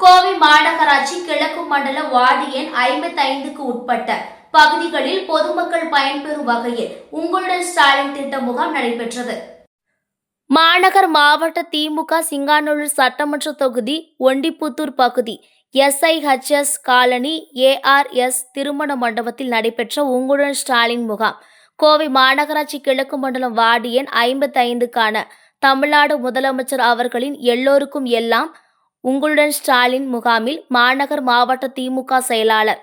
கோவை மாநகராட்சி கிழக்கு மண்டல வார்டு எண் 55க்கு உட்பட்ட பகுதிகளில் பொதுமக்கள் பயன்பெறும் வகையில் உங்களுடன் ஸ்டாலின் திட்ட முகாம் நடைபெற்றது. மாநகர் மாவட்ட திமுக சிங்காநல்லூர் சட்டமன்ற தொகுதி ஒண்டிப்புத்தூர் பகுதி SIHS காலனி ARS திருமண மண்டபத்தில் நடைபெற்ற உங்களுடன் ஸ்டாலின் முகாம் கோவை மாநகராட்சி கிழக்கு மண்டலம் வார்டு எண் 55க்கான தமிழ்நாடு முதலமைச்சர் அவர்களின் எல்லோருக்கும் எல்லாம் உங்களுடன் ஸ்டாலின் முகாமில் மாநகர் மாவட்ட திமுக செயலாளர்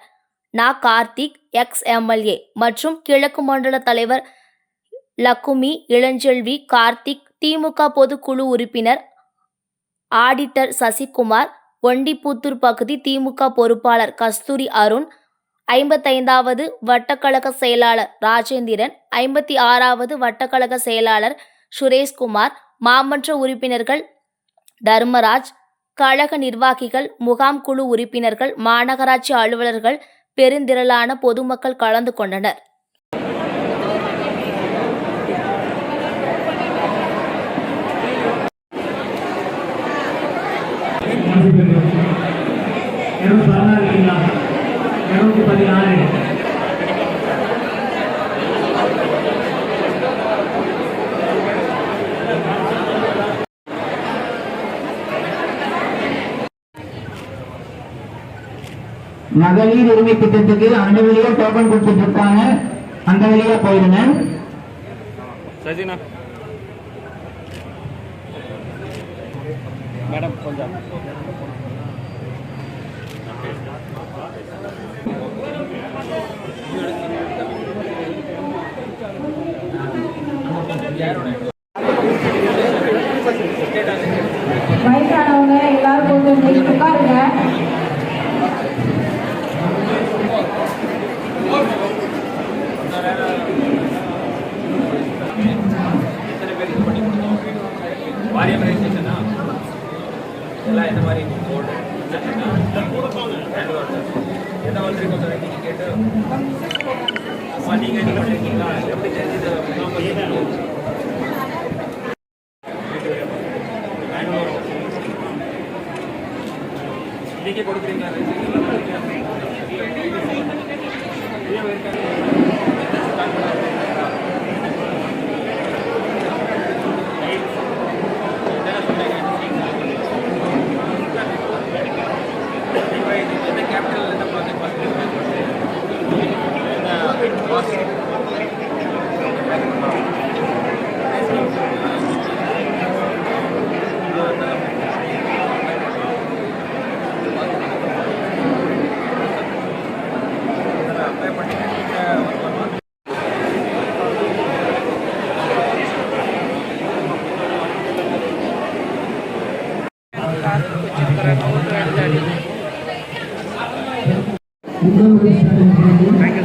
கார்த்திக், ex-MLA மற்றும் கிழக்கு மண்டல தலைவர் லக்குமி, இளஞ்செல்வி, கார்த்திக், திமுக பொதுக்குழு உறுப்பினர் ஆடிட்டர் சசிகுமார், ஒண்டிப்புத்தூர் பகுதி திமுக பொறுப்பாளர் கஸ்தூரி அருண், 55வது வட்டக்கழக செயலாளர் ராஜேந்திரன், 56வது வட்டக்கழக செயலாளர் சுரேஷ்குமார், மாமன்ற உறுப்பினர்கள் தர்மராஜ், கழக நிர்வாகிகள், முகாம் குழு உறுப்பினர்கள், மாநகராட்சி அலுவலர்கள், பெருந்திரளான பொதுமக்கள் கலந்து கொண்டனர். மகளிர் உரிமை திட்டத்துக்கு அந்த வழியா டோக்கன் கொடுத்துட்டு இருக்காங்க, அந்த வழியா போயிருங்க. மேடம் கொஞ்சம் வயசானவங்க எல்லாரும் கொஞ்சம் உட்காருங்க. வாரியம் ரெஜிஸ்ட்ரேஷனா எல்லாம் இந்த மாதிரி போர்டு என்ன வந்திருக்கோம் சார் நீங்கள் கேட்டு நீங்கள் என்ன பண்ணியிருக்கீங்களா எப்படி தெரிஞ்சது இன்னைக்கே கொடுக்குறீங்களா Thank you.